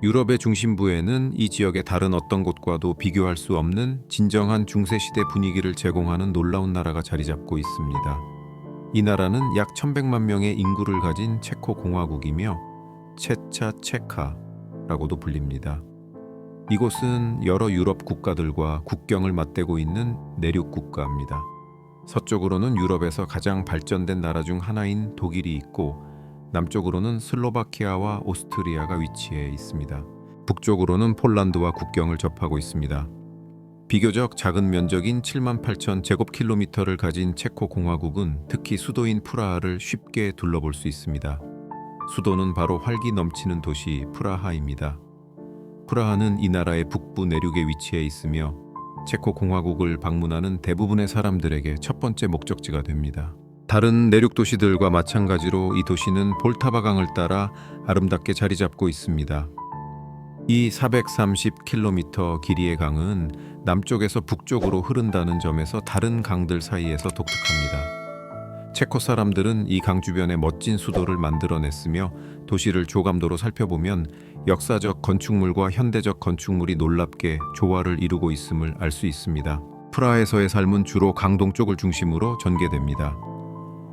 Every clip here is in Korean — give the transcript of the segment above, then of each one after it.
유럽의 중심부에는 이 지역의 다른 어떤 곳과도 비교할 수 없는 진정한 중세시대 분위기를 제공하는 놀라운 나라가 자리 잡고 있습니다. 이 나라는 약 1100만 명의 인구를 가진 체코 공화국이며 체차체카라고도 불립니다. 이곳은 여러 유럽 국가들과 국경을 맞대고 있는 내륙 국가입니다. 서쪽으로는 유럽에서 가장 발전된 나라 중 하나인 독일이 있고 남쪽으로는 슬로바키아와 오스트리아가 위치해 있습니다. 북쪽으로는 폴란드와 국경을 접하고 있습니다. 비교적 작은 면적인 7만 8천 제곱킬로미터를 가진 체코 공화국은 특히 수도인 프라하를 쉽게 둘러볼 수 있습니다. 수도는 바로 활기 넘치는 도시 프라하입니다. 프라하는 이 나라의 북부 내륙에 위치해 있으며 체코 공화국을 방문하는 대부분의 사람들에게 첫 번째 목적지가 됩니다. 다른 내륙 도시들과 마찬가지로 이 도시는 볼타바 강을 따라 아름답게 자리 잡고 있습니다. 이 430km 길이의 강은 남쪽에서 북쪽으로 흐른다는 점에서 다른 강들 사이에서 독특합니다. 체코 사람들은 이 강 주변에 멋진 수도를 만들어냈으며 도시를 조감도로 살펴보면 역사적 건축물과 현대적 건축물이 놀랍게 조화를 이루고 있음을 알 수 있습니다. 프라하에서의 삶은 주로 강동 쪽을 중심으로 전개됩니다.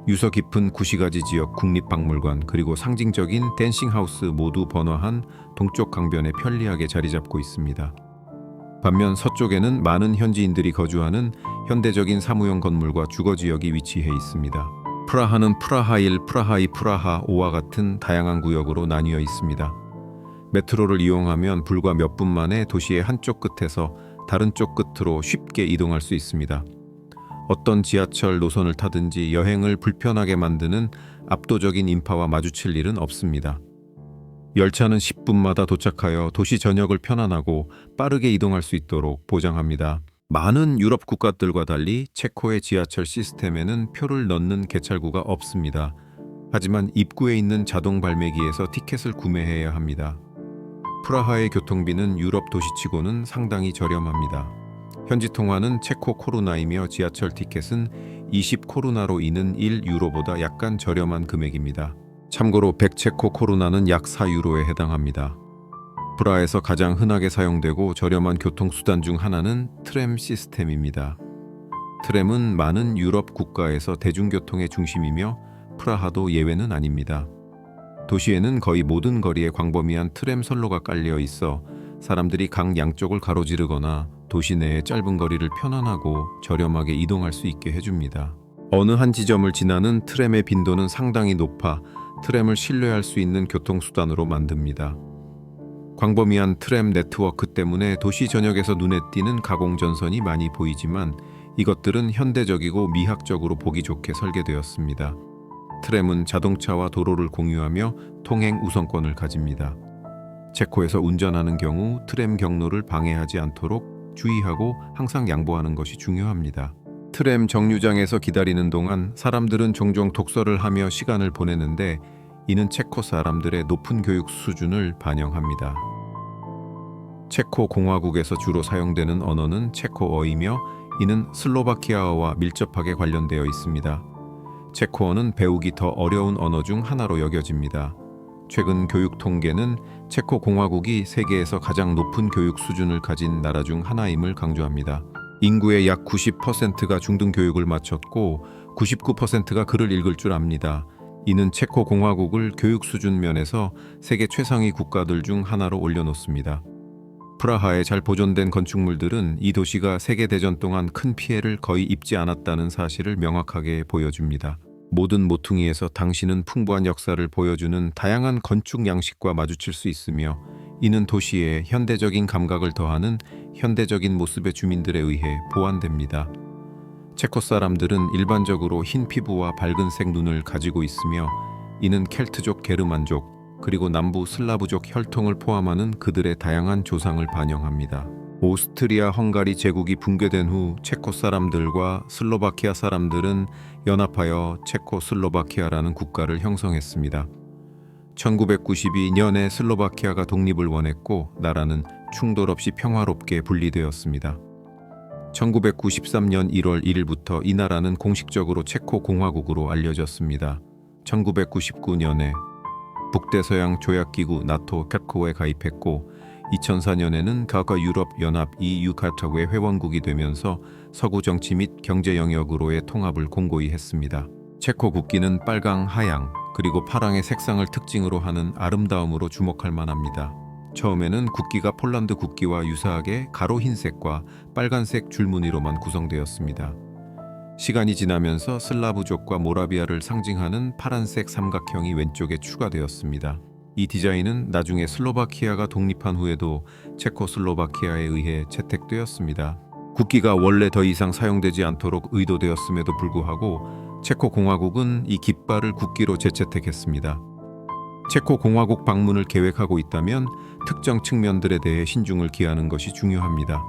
유서 깊은 구시가지 지역 국립박물관 그리고 상징적인 댄싱하우스 모두 번화한 동쪽 강변에 편리하게 자리 잡고 있습니다. 반면 서쪽에는 많은 현지인들이 거주하는 현대적인 사무용 건물과 주거지역이 위치해 있습니다. 프라하는 프라하 1, 프라하 2, 프라하 5와 같은 다양한 구역으로 나뉘어 있습니다. 메트로를 이용하면 불과 몇 분 만에 도시의 한쪽 끝에서 다른 쪽 끝으로 쉽게 이동할 수 있습니다. 어떤 지하철 노선을 타든지 여행을 불편하게 만드는 압도적인 인파와 마주칠 일은 없습니다. 열차는 10분마다 도착하여 도시 전역을 편안하고 빠르게 이동할 수 있도록 보장합니다. 많은 유럽 국가들과 달리 체코의 지하철 시스템에는 표를 넣는 개찰구가 없습니다. 하지만 입구에 있는 자동 발매기에서 티켓을 구매해야 합니다. 프라하의 교통비는 유럽 도시치고는 상당히 저렴합니다. 현지 통화는 체코 코루나이며 지하철 티켓은 20 코루나로 이는 1유로보다 약간 저렴한 금액입니다. 참고로 100 체코 코루나는 약 4유로에 해당합니다. 프라하에서 가장 흔하게 사용되고 저렴한 교통수단 중 하나는 트램 시스템입니다. 트램은 많은 유럽 국가에서 대중교통의 중심이며 프라하도 예외는 아닙니다. 도시에는 거의 모든 거리에 광범위한 트램 선로가 깔려 있어 사람들이 강 양쪽을 가로지르거나 도시 내의 짧은 거리를 편안하고 저렴하게 이동할 수 있게 해줍니다. 어느 한 지점을 지나는 트램의 빈도는 상당히 높아 트램을 신뢰할 수 있는 교통수단으로 만듭니다. 광범위한 트램 네트워크 때문에 도시 전역에서 눈에 띄는 가공전선이 많이 보이지만 이것들은 현대적이고 미학적으로 보기 좋게 설계되었습니다. 트램은 자동차와 도로를 공유하며 통행 우선권을 가집니다. 체코에서 운전하는 경우 트램 경로를 방해하지 않도록 주의하고 항상 양보하는 것이 중요합니다. 트램 정류장에서 기다리는 동안 사람들은 종종 독서를 하며 시간을 보내는데 이는 체코 사람들의 높은 교육 수준을 반영합니다. 체코 공화국에서 주로 사용되는 언어는 체코어이며 이는 슬로바키아어와 밀접하게 관련되어 있습니다. 체코어는 배우기 더 어려운 언어 중 하나로 여겨집니다. 최근 교육 통계는 체코 공화국이 세계에서 가장 높은 교육 수준을 가진 나라 중 하나임을 강조합니다. 인구의 약 90%가 중등 교육을 마쳤고 99%가 글을 읽을 줄 압니다. 이는 체코 공화국을 교육 수준 면에서 세계 최상위 국가들 중 하나로 올려놓습니다. 프라하의 잘 보존된 건축물들은 이 도시가 세계대전 동안 큰 피해를 거의 입지 않았다는 사실을 명확하게 보여줍니다. 모든 모퉁이에서 당신은 풍부한 역사를 보여주는 다양한 건축 양식과 마주칠 수 있으며 이는 도시에 현대적인 감각을 더하는 현대적인 모습의 주민들에 의해 보완됩니다. 체코 사람들은 일반적으로 흰 피부와 밝은색 눈을 가지고 있으며 이는 켈트족 게르만족 그리고 남부 슬라브족 혈통을 포함하는 그들의 다양한 조상을 반영합니다. 오스트리아 헝가리 제국이 붕괴된 후 체코 사람들과 슬로바키아 사람들은 연합하여 체코슬로바키아라는 국가를 형성했습니다. 1992년에 슬로바키아가 독립을 원했고 나라는 충돌 없이 평화롭게 분리되었습니다. 1993년 1월 1일부터 이 나라는 공식적으로 체코 공화국으로 알려졌습니다. 1999년에 북대서양 조약기구 나토 캡코에 가입했고 2004년에는 가까 유럽 연합 EU 카타고의 회원국이 되면서 서구 정치 및 경제 영역으로의 통합을 공고히 했습니다. 체코 국기는 빨강, 하양, 그리고 파랑의 색상을 특징으로 하는 아름다움으로 주목할 만합니다. 처음에는 국기가 폴란드 국기와 유사하게 가로 흰색과 빨간색 줄무늬로만 구성되었습니다. 시간이 지나면서 슬라브족과 모라비아를 상징하는 파란색 삼각형이 왼쪽에 추가되었습니다. 이 디자인은 나중에 슬로바키아가 독립한 후에도 체코슬로바키아에 의해 채택되었습니다. 국기가 원래 더 이상 사용되지 않도록 의도되었음에도 불구하고 체코 공화국은 이 깃발을 국기로 재채택했습니다. 체코 공화국 방문을 계획하고 있다면 특정 측면들에 대해 신중을 기하는 것이 중요합니다.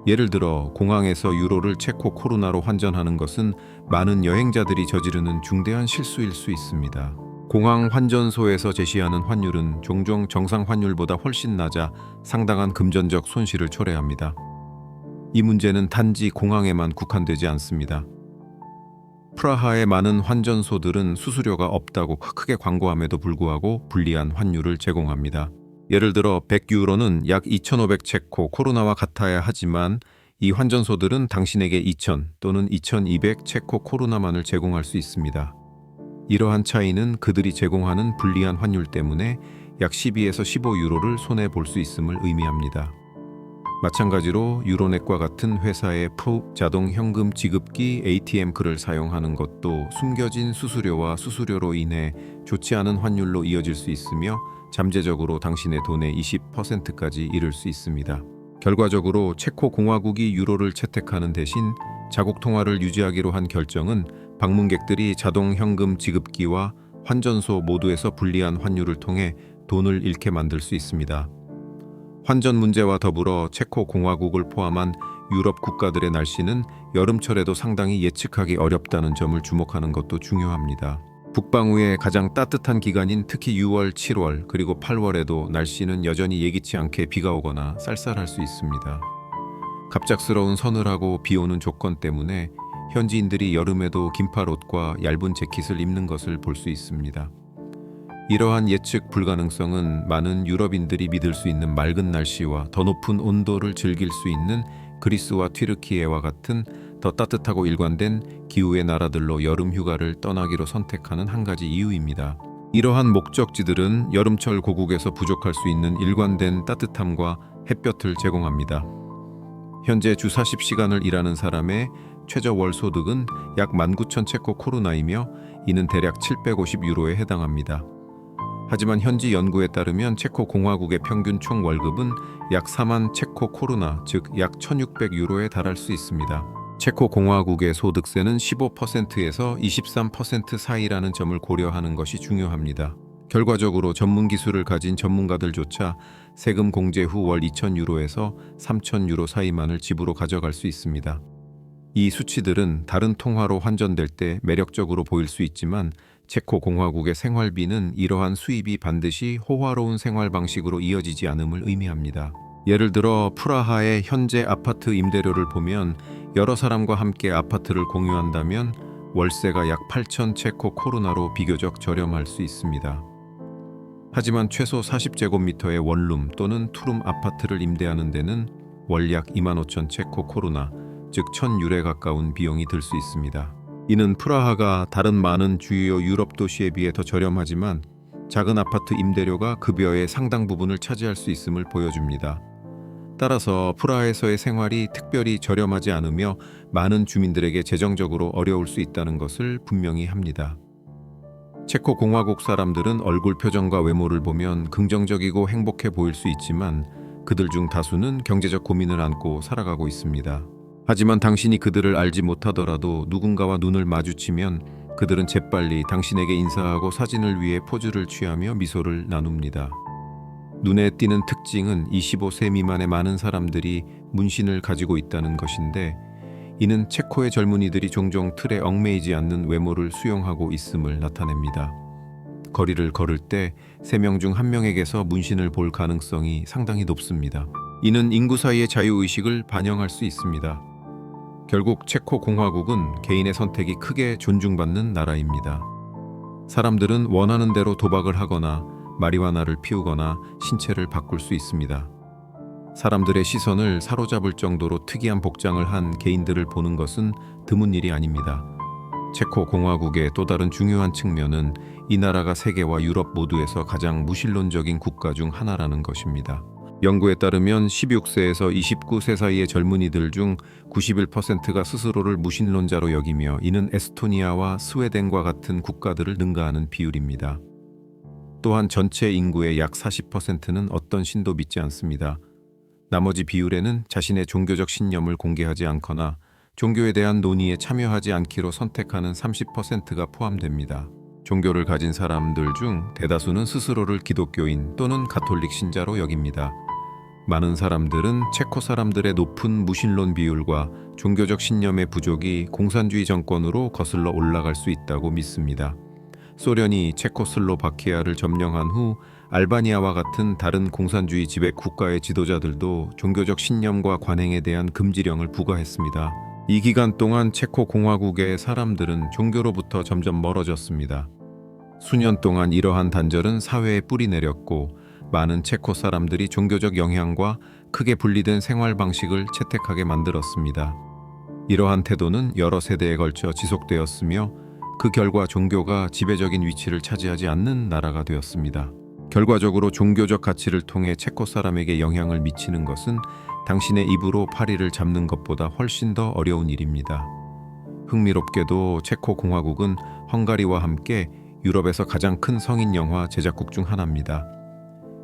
예를 들어 공항에서 유로를 체코 코루나로 환전하는 것은 많은 여행자들이 저지르는 중대한 실수일 수 있습니다. 공항 환전소에서 제시하는 환율은 종종 정상 환율보다 훨씬 낮아 상당한 금전적 손실을 초래합니다. 이 문제는 단지 공항에만 국한되지 않습니다. 프라하의 많은 환전소들은 수수료가 없다고 크게 광고함에도 불구하고 불리한 환율을 제공합니다. 예를 들어 100유로는 약 2,500 체코 코루나와 같아야 하지만 이 환전소들은 당신에게 2,000 또는 2,200 체코 코루나만을 제공할 수 있습니다. 이러한 차이는 그들이 제공하는 불리한 환율 때문에 약 12에서 15유로를 손해볼 수 있음을 의미합니다. 마찬가지로 유로넷과 같은 회사의 자동 현금 지급기 ATM크를 사용하는 것도 숨겨진 수수료와 수수료로 인해 좋지 않은 환율로 이어질 수 있으며 잠재적으로 당신의 돈의 20%까지 이를 수 있습니다. 결과적으로 체코 공화국이 유로를 채택하는 대신 자국 통화를 유지하기로 한 결정은 방문객들이 자동 현금 지급기와 환전소 모두에서 불리한 환율을 통해 돈을 잃게 만들 수 있습니다. 환전 문제와 더불어 체코 공화국을 포함한 유럽 국가들의 날씨는 여름철에도 상당히 예측하기 어렵다는 점을 주목하는 것도 중요합니다. 북방우의 가장 따뜻한 기간인 특히 6월, 7월, 그리고 8월에도 날씨는 여전히 예기치 않게 비가 오거나 쌀쌀할 수 있습니다. 갑작스러운 서늘하고 비 오는 조건 때문에 현지인들이 여름에도 긴팔옷과 얇은 재킷을 입는 것을 볼 수 있습니다. 이러한 예측 불가능성은 많은 유럽인들이 믿을 수 있는 맑은 날씨와 더 높은 온도를 즐길 수 있는 그리스와 튀르키예와 같은 더 따뜻하고 일관된 기후의 나라들로 여름 휴가를 떠나기로 선택하는 한 가지 이유입니다. 이러한 목적지들은 여름철 고국에서 부족할 수 있는 일관된 따뜻함과 햇볕을 제공합니다. 현재 주 40시간을 일하는 사람의 최저 월 소득은 약 19,000 체코 코루나이며 이는 대략 750유로에 해당합니다. 하지만 현지 연구에 따르면 체코 공화국의 평균 총 월급은 약 4만 체코 코루나, 즉 약 1,600유로에 달할 수 있습니다. 체코 공화국의 소득세는 15%에서 23% 사이라는 점을 고려하는 것이 중요합니다. 결과적으로 전문 기술을 가진 전문가들조차 세금 공제 후 월 2,000유로에서 3,000유로 사이만을 집으로 가져갈 수 있습니다. 이 수치들은 다른 통화로 환전될 때 매력적으로 보일 수 있지만 체코 공화국의 생활비는 이러한 수입이 반드시 호화로운 생활 방식으로 이어지지 않음을 의미합니다. 예를 들어 프라하의 현재 아파트 임대료를 보면 여러 사람과 함께 아파트를 공유한다면 월세가 약 8,000 체코 코루나로 비교적 저렴할 수 있습니다. 하지만 최소 40제곱미터의 원룸 또는 투룸 아파트를 임대하는 데는 월 약 25,000 체코 코루나, 즉 1,000유로에 가까운 비용이 들 수 있습니다. 이는 프라하가 다른 많은 주요 유럽 도시에 비해 더 저렴하지만 작은 아파트 임대료가 급여의 상당 부분을 차지할 수 있음을 보여줍니다. 따라서 프라하에서의 생활이 특별히 저렴하지 않으며 많은 주민들에게 재정적으로 어려울 수 있다는 것을 분명히 합니다. 체코 공화국 사람들은 얼굴 표정과 외모를 보면 긍정적이고 행복해 보일 수 있지만 그들 중 다수는 경제적 고민을 안고 살아가고 있습니다. 하지만 당신이 그들을 알지 못하더라도 누군가와 눈을 마주치면 그들은 재빨리 당신에게 인사하고 사진을 위해 포즈를 취하며 미소를 나눕니다. 눈에 띄는 특징은 25세 미만의 많은 사람들이 문신을 가지고 있다는 것인데 이는 체코의 젊은이들이 종종 틀에 얽매이지 않는 외모를 수용하고 있음을 나타냅니다. 거리를 걸을 때 3명 중 1명에게서 문신을 볼 가능성이 상당히 높습니다. 이는 인구 사이의 자유의식을 반영할 수 있습니다. 결국 체코 공화국은 개인의 선택이 크게 존중받는 나라입니다. 사람들은 원하는 대로 도박을 하거나 마리화나를 피우거나 신체를 바꿀 수 있습니다. 사람들의 시선을 사로잡을 정도로 특이한 복장을 한 개인들을 보는 것은 드문 일이 아닙니다. 체코 공화국의 또 다른 중요한 측면은 이 나라가 세계와 유럽 모두에서 가장 무신론적인 국가 중 하나라는 것입니다. 연구에 따르면 16세에서 29세 사이의 젊은이들 중 91%가 스스로를 무신론자로 여기며 이는 에스토니아와 스웨덴과 같은 국가들을 능가하는 비율입니다. 또한 전체 인구의 약 40%는 어떤 신도 믿지 않습니다. 나머지 비율에는 자신의 종교적 신념을 공개하지 않거나 종교에 대한 논의에 참여하지 않기로 선택하는 30%가 포함됩니다. 종교를 가진 사람들 중 대다수는 스스로를 기독교인 또는 가톨릭 신자로 여깁니다. 많은 사람들은 체코 사람들의 높은 무신론 비율과 종교적 신념의 부족이 공산주의 정권으로 거슬러 올라갈 수 있다고 믿습니다. 소련이 체코슬로바키아를 점령한 후 알바니아와 같은 다른 공산주의 지배 국가의 지도자들도 종교적 신념과 관행에 대한 금지령을 부과했습니다. 이 기간 동안 체코 공화국의 사람들은 종교로부터 점점 멀어졌습니다. 수년 동안 이러한 단절은 사회에 뿌리 내렸고 많은 체코 사람들이 종교적 영향과 크게 분리된 생활 방식을 채택하게 만들었습니다. 이러한 태도는 여러 세대에 걸쳐 지속되었으며 그 결과 종교가 지배적인 위치를 차지하지 않는 나라가 되었습니다. 결과적으로 종교적 가치를 통해 체코 사람에게 영향을 미치는 것은 당신의 입으로 파리를 잡는 것보다 훨씬 더 어려운 일입니다. 흥미롭게도 체코 공화국은 헝가리와 함께 유럽에서 가장 큰 성인 영화 제작국 중 하나입니다.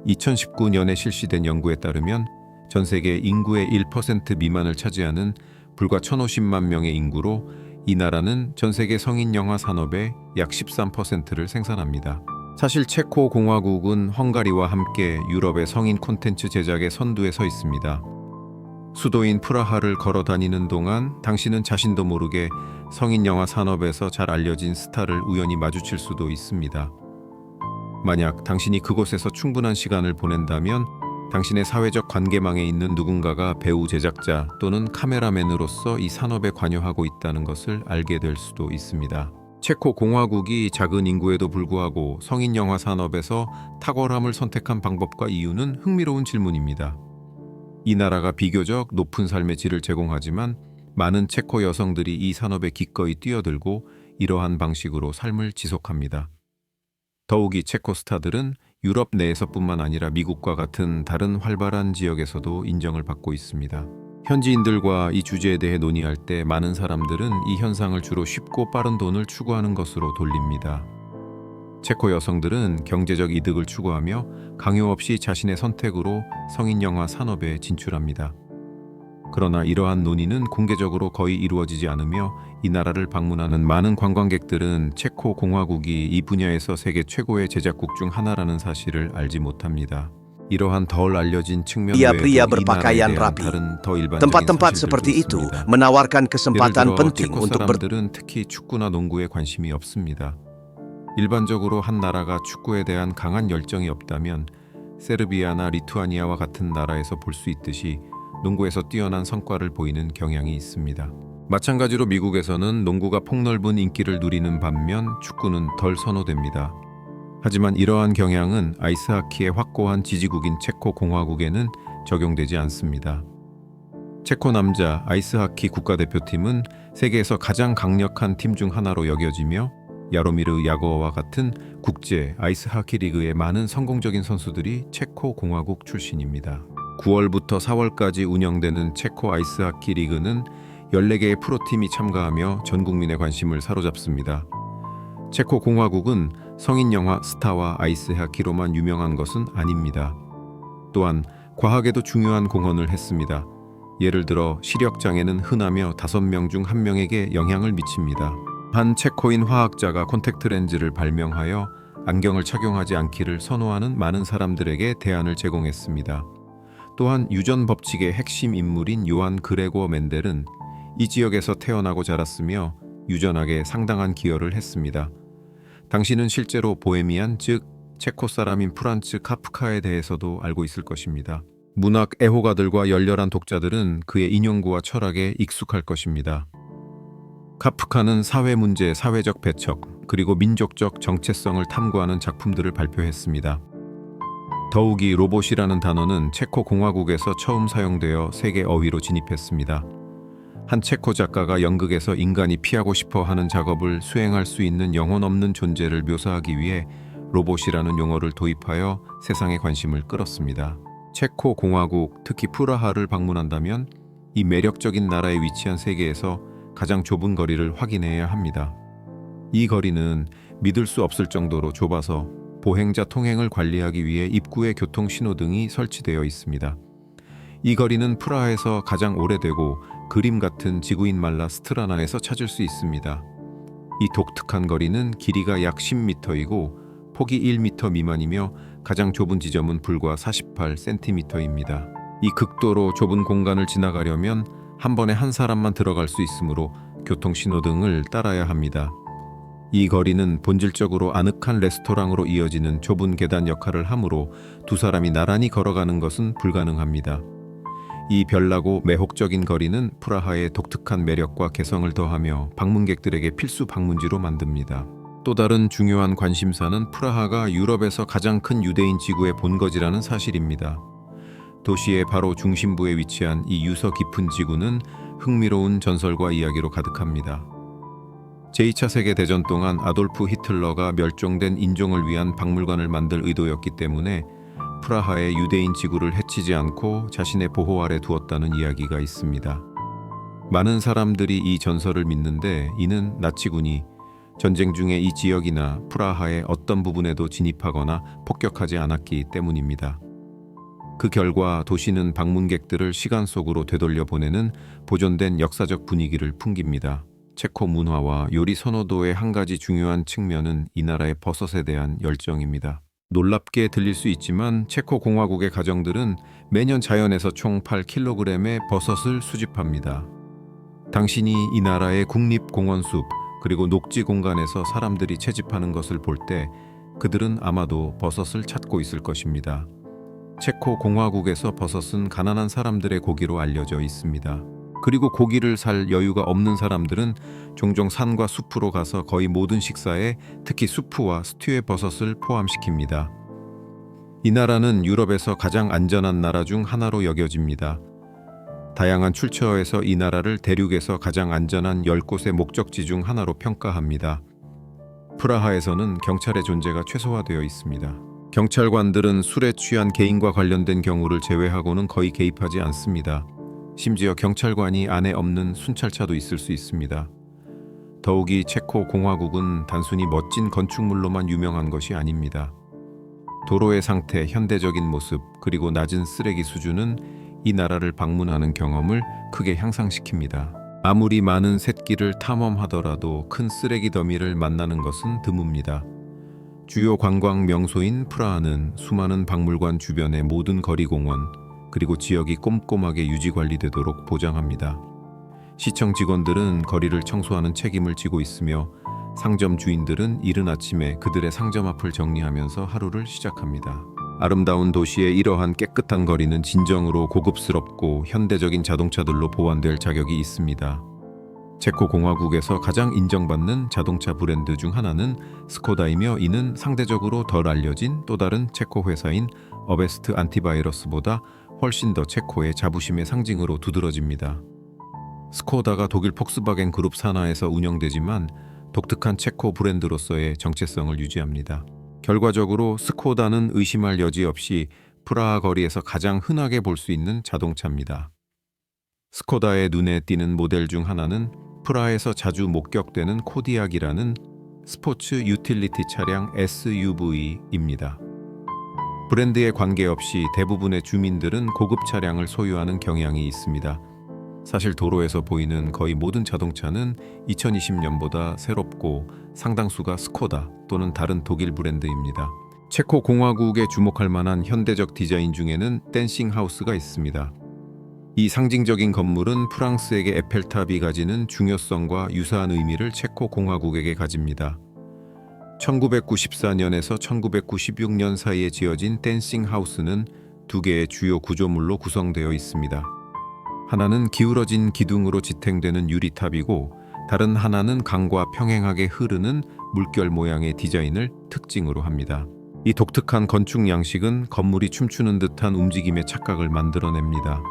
2019년에 실시된 연구에 따르면 전 세계 인구의 1% 미만을 차지하는 불과 1,050만 명의 인구로 이 나라는 전 세계 성인 영화 산업의 약 13%를 생산합니다. 사실 체코 공화국은 헝가리와 함께 유럽의 성인 콘텐츠 제작의 선두에 서 있습니다. 수도인 프라하를 걸어 다니는 동안 당신은 자신도 모르게 성인 영화 산업에서 잘 알려진 스타를 우연히 마주칠 수도 있습니다. 만약 당신이 그곳에서 충분한 시간을 보낸다면 당신의 사회적 관계망에 있는 누군가가 배우 제작자 또는 카메라맨으로서 이 산업에 관여하고 있다는 것을 알게 될 수도 있습니다. 체코 공화국이 작은 인구에도 불구하고 성인 영화 산업에서 탁월함을 선택한 방법과 이유는 흥미로운 질문입니다. 이 나라가 비교적 높은 삶의 질을 제공하지만 많은 체코 여성들이 이 산업에 기꺼이 뛰어들고 이러한 방식으로 삶을 지속합니다. 더욱이 체코 스타들은 유럽 내에서뿐만 아니라 미국과 같은 다른 활발한 지역에서도 인정을 받고 있습니다. 현지인들과 이 주제에 대해 논의할 때 많은 사람들은 이 현상을 주로 쉽고 빠른 돈을 추구하는 것으로 돌립니다. 체코 여성들은 경제적 이득을 추구하며 강요 없이 자신의 선택으로 성인 영화 산업에 진출합니다. 그러나 이러한 논의는 공개적으로 거의 이루어지지 않으며 이 나라를 방문하는 많은 관광객들은 체코 공화국이 이 분야에서 세계 최고의 제작국 중 하나라는 사실을 알지 못합니다. 이러한 덜 알려진 측면 외에도 이 나라에 대한 다른 더 일반적인 Tempat-tempat 사실들도 seperti itu 있습니다. menawarkan 예를 kesempatan 들어 penting 체코 untuk 사람들은 특히 축구나 농구에 관심이 없습니다. 일반적으로 한 나라가 축구에 대한 강한 열정이 없다면 세르비아나 리투아니아와 같은 나라에서 볼 수 있듯이 농구에서 뛰어난 성과를 보이는 경향이 있습니다. 마찬가지로 미국에서는 농구가 폭넓은 인기를 누리는 반면 축구는 덜 선호됩니다. 하지만 이러한 경향은 아이스하키의 확고한 지지국인 체코 공화국에는 적용되지 않습니다. 체코 남자 아이스하키 국가대표팀은 세계에서 가장 강력한 팀 중 하나로 여겨지며 야로미르 야거와 같은 국제 아이스하키 리그의 많은 성공적인 선수들이 체코 공화국 출신입니다. 9월부터 4월까지 운영되는 체코 아이스하키 리그는 14개의 프로팀이 참가하며 전 국민의 관심을 사로잡습니다. 체코 공화국은 성인 영화 스타와 아이스하키로만 유명한 것은 아닙니다. 또한 과학에도 중요한 공헌을 했습니다. 예를 들어 시력장애는 흔하며 5명 중 1명에게 영향을 미칩니다. 한 체코인 화학자가 콘택트 렌즈를 발명하여 안경을 착용하지 않기를 선호하는 많은 사람들에게 대안을 제공했습니다. 또한 유전 법칙의 핵심 인물인 요한 그레고 멘델은 이 지역에서 태어나고 자랐으며 유전학에 상당한 기여를 했습니다. 당신은 실제로 보헤미안, 즉 체코 사람인 프란츠 카프카에 대해서도 알고 있을 것입니다. 문학 애호가들과 열렬한 독자들은 그의 인용구와 철학에 익숙할 것입니다. 카프카는 사회 문제, 사회적 배척, 그리고 민족적 정체성을 탐구하는 작품들을 발표했습니다. 더욱이 로봇이라는 단어는 체코 공화국에서 처음 사용되어 세계 어휘로 진입했습니다. 한 체코 작가가 연극에서 인간이 피하고 싶어 하는 작업을 수행할 수 있는 영혼 없는 존재를 묘사하기 위해 로봇이라는 용어를 도입하여 세상의 관심을 끌었습니다. 체코 공화국, 특히 프라하를 방문한다면 이 매력적인 나라에 위치한 세계에서 가장 좁은 거리를 확인해야 합니다. 이 거리는 믿을 수 없을 정도로 좁아서 보행자 통행을 관리하기 위해 입구에 교통 신호등이 설치되어 있습니다. 이 거리는 프라하에서 가장 오래되고 그림 같은 지구인 말라 스트라나에서 찾을 수 있습니다. 이 독특한 거리는 길이가 약 10m이고 폭이 1m 미만이며 가장 좁은 지점은 불과 48cm입니다. 이 극도로 좁은 공간을 지나가려면 한 번에 한 사람만 들어갈 수 있으므로 교통신호등을 따라야 합니다. 이 거리는 본질적으로 아늑한 레스토랑으로 이어지는 좁은 계단 역할을 하므로 두 사람이 나란히 걸어가는 것은 불가능합니다. 이 별나고 매혹적인 거리는 프라하의 독특한 매력과 개성을 더하며 방문객들에게 필수 방문지로 만듭니다. 또 다른 중요한 관심사는 프라하가 유럽에서 가장 큰 유대인 지구의 본거지라는 사실입니다. 도시의 바로 중심부에 위치한 이 유서 깊은 지구는 흥미로운 전설과 이야기로 가득합니다. 제2차 세계대전 동안 아돌프 히틀러가 멸종된 인종을 위한 박물관을 만들 의도였기 때문에 프라하의 유대인 지구를 해치지 않고 자신의 보호 아래 두었다는 이야기가 있습니다. 많은 사람들이 이 전설을 믿는데 이는 나치군이 전쟁 중에 이 지역이나 프라하의 어떤 부분에도 진입하거나 폭격하지 않았기 때문입니다. 그 결과 도시는 방문객들을 시간 속으로 되돌려 보내는 보존된 역사적 분위기를 풍깁니다. 체코 문화와 요리 선호도의 한 가지 중요한 측면은 이 나라의 버섯에 대한 열정입니다. 놀랍게 들릴 수 있지만 체코 공화국의 가정들은 매년 자연에서 총 8kg의 버섯을 수집합니다. 당신이 이 나라의 국립공원숲 그리고 녹지 공간에서 사람들이 채집하는 것을 볼 때 그들은 아마도 버섯을 찾고 있을 것입니다. 체코 공화국에서 버섯은 가난한 사람들의 고기로 알려져 있습니다. 그리고 고기를 살 여유가 없는 사람들은 종종 산과 숲으로 가서 거의 모든 식사에 특히 수프와 스튜에 버섯을 포함시킵니다. 이 나라는 유럽에서 가장 안전한 나라 중 하나로 여겨집니다. 다양한 출처에서 이 나라를 대륙에서 가장 안전한 10곳의 목적지 중 하나로 평가합니다. 프라하에서는 경찰의 존재가 최소화되어 있습니다. 경찰관들은 술에 취한 개인과 관련된 경우를 제외하고는 거의 개입하지 않습니다. 심지어 경찰관이 안에 없는 순찰차도 있을 수 있습니다. 더욱이 체코 공화국은 단순히 멋진 건축물로만 유명한 것이 아닙니다. 도로의 상태, 현대적인 모습, 그리고 낮은 쓰레기 수준은 이 나라를 방문하는 경험을 크게 향상시킵니다. 아무리 많은 샛길을 탐험하더라도 큰 쓰레기 더미를 만나는 것은 드뭅니다. 주요 관광 명소인 프라하는 수많은 박물관 주변의 모든 거리공원, 그리고 지역이 꼼꼼하게 유지 관리되도록 보장합니다. 시청 직원들은 거리를 청소하는 책임을 지고 있으며 상점 주인들은 이른 아침에 그들의 상점 앞을 정리하면서 하루를 시작합니다. 아름다운 도시의 이러한 깨끗한 거리는 진정으로 고급스럽고 현대적인 자동차들로 보완될 자격이 있습니다. 체코 공화국에서 가장 인정받는 자동차 브랜드 중 하나는 스코다이며 이는 상대적으로 덜 알려진 또 다른 체코 회사인 어베스트 안티바이러스보다 훨씬 더 체코의 자부심의 상징으로 두드러집니다. 스코다가 독일 폭스바겐 그룹 산하에서 운영되지만 독특한 체코 브랜드로서의 정체성을 유지합니다. 결과적으로 스코다는 의심할 여지 없이 프라하 거리에서 가장 흔하게 볼 수 있는 자동차입니다. 스코다의 눈에 띄는 모델 중 하나는 프라하에서 자주 목격되는 코디악이라는 스포츠 유틸리티 차량 SUV입니다. 브랜드에 관계없이 대부분의 주민들은 고급 차량을 소유하는 경향이 있습니다. 사실 도로에서 보이는 거의 모든 자동차는 2020년보다 새롭고 상당수가 스코다 또는 다른 독일 브랜드입니다. 체코 공화국에 주목할 만한 현대적 디자인 중에는 댄싱 하우스가 있습니다. 이 상징적인 건물은 프랑스에게 에펠탑이 가지는 중요성과 유사한 의미를 체코 공화국에게 가집니다. 1994년에서 1996년 사이에 지어진 댄싱 하우스는 두 개의 주요 구조물로 구성되어 있습니다. 하나는 기울어진 기둥으로 지탱되는 유리탑이고 다른 하나는 강과 평행하게 흐르는 물결 모양의 디자인을 특징으로 합니다. 이 독특한 건축 양식은 건물이 춤추는 듯한 움직임의 착각을 만들어냅니다.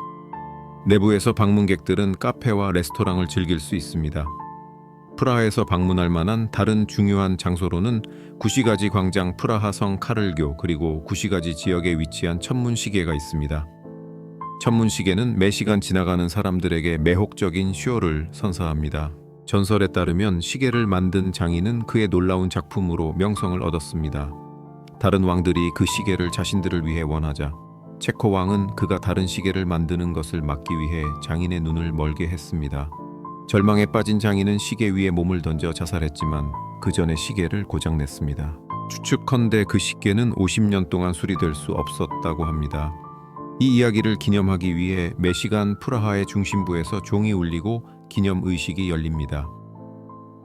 내부에서 방문객들은 카페와 레스토랑을 즐길 수 있습니다. 프라하에서 방문할 만한 다른 중요한 장소로는 구시가지 광장, 프라하성 카를교, 그리고 구시가지 지역에 위치한 천문시계가 있습니다. 천문시계는 매시간 지나가는 사람들에게 매혹적인 쇼를 선사합니다. 전설에 따르면 시계를 만든 장인은 그의 놀라운 작품으로 명성을 얻었습니다. 다른 왕들이 그 시계를 자신들을 위해 원하자 체코 왕은 그가 다른 시계를 만드는 것을 막기 위해 장인의 눈을 멀게 했습니다. 절망에 빠진 장인은 시계 위에 몸을 던져 자살했지만 그 전에 시계를 고장냈습니다. 추측컨대 그 시계는 50년 동안 수리될 수 없었다고 합니다. 이 이야기를 기념하기 위해 매시간 프라하의 중심부에서 종이 울리고 기념 의식이 열립니다.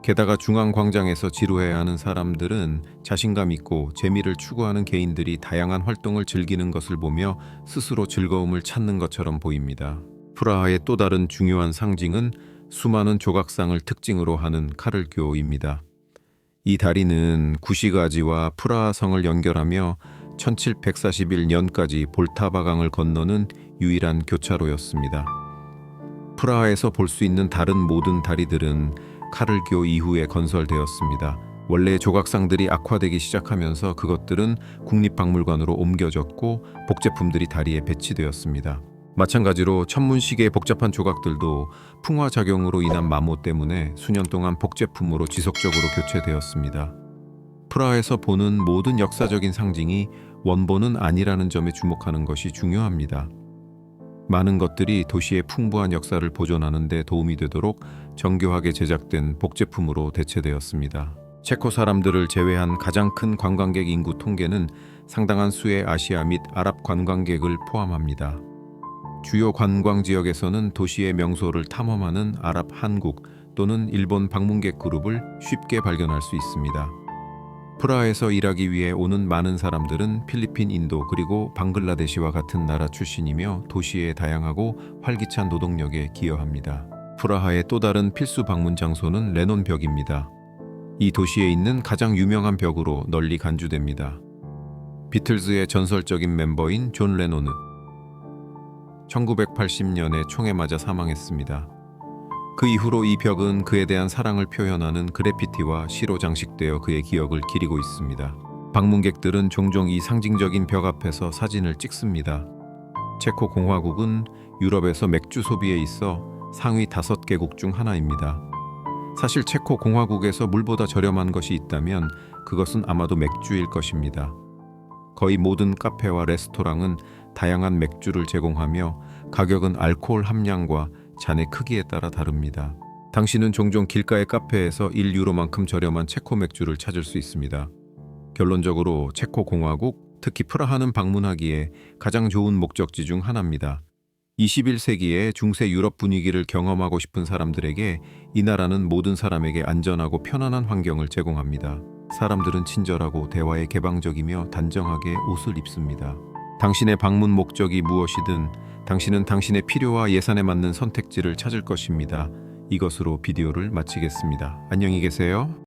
게다가 중앙 광장에서 지루해하는 사람들은 자신감 있고 재미를 추구하는 개인들이 다양한 활동을 즐기는 것을 보며 스스로 즐거움을 찾는 것처럼 보입니다. 프라하의 또 다른 중요한 상징은 수많은 조각상을 특징으로 하는 카를교입니다. 이 다리는 구시가지와 프라하성을 연결하며 1741년까지 볼타바강을 건너는 유일한 교차로였습니다. 프라하에서 볼 수 있는 다른 모든 다리들은 카를교 이후에 건설되었습니다. 원래 조각상들이 악화되기 시작하면서 그것들은 국립박물관으로 옮겨졌고 복제품들이 다리에 배치되었습니다. 마찬가지로 천문시계의 복잡한 조각들도 풍화작용으로 인한 마모 때문에 수년 동안 복제품으로 지속적으로 교체되었습니다. 프라하에서 보는 모든 역사적인 상징이 원본은 아니라는 점에 주목하는 것이 중요합니다. 많은 것들이 도시의 풍부한 역사를 보존하는 데 도움이 되도록 정교하게 제작된 복제품으로 대체되었습니다. 체코 사람들을 제외한 가장 큰 관광객 인구 통계는 상당한 수의 아시아 및 아랍 관광객을 포함합니다. 주요 관광 지역에서는 도시의 명소를 탐험하는 아랍 한국 또는 일본 방문객 그룹을 쉽게 발견할 수 있습니다. 프라하에서 일하기 위해 오는 많은 사람들은 필리핀, 인도 그리고 방글라데시와 같은 나라 출신이며 도시의 다양하고 활기찬 노동력에 기여합니다. 프라하의 또 다른 필수 방문 장소는 레논 벽입니다. 이 도시에 있는 가장 유명한 벽으로 널리 간주됩니다. 비틀즈의 전설적인 멤버인 존 레논은 1980년에 총에 맞아 사망했습니다. 그 이후로 이 벽은 그에 대한 사랑을 표현하는 그래피티와 시로 장식되어 그의 기억을 기리고 있습니다. 방문객들은 종종 이 상징적인 벽 앞에서 사진을 찍습니다. 체코 공화국은 유럽에서 맥주 소비에 있어 상위 5개국 중 하나입니다. 사실 체코 공화국에서 물보다 저렴한 것이 있다면 그것은 아마도 맥주일 것입니다. 거의 모든 카페와 레스토랑은 다양한 맥주를 제공하며 가격은 알코올 함량과 잔의 크기에 따라 다릅니다. 당신은 종종 길가의 카페에서 1유로만큼 저렴한 체코 맥주를 찾을 수 있습니다. 결론적으로 체코 공화국, 특히 프라하는 방문하기에 가장 좋은 목적지 중 하나입니다. 21세기의 중세 유럽 분위기를 경험하고 싶은 사람들에게 이 나라는 모든 사람에게 안전하고 편안한 환경을 제공합니다. 사람들은 친절하고 대화에 개방적이며 단정하게 옷을 입습니다. 당신의 방문 목적이 무엇이든 당신은 당신의 필요와 예산에 맞는 선택지를 찾을 것입니다. 이것으로 비디오를 마치겠습니다. 안녕히 계세요.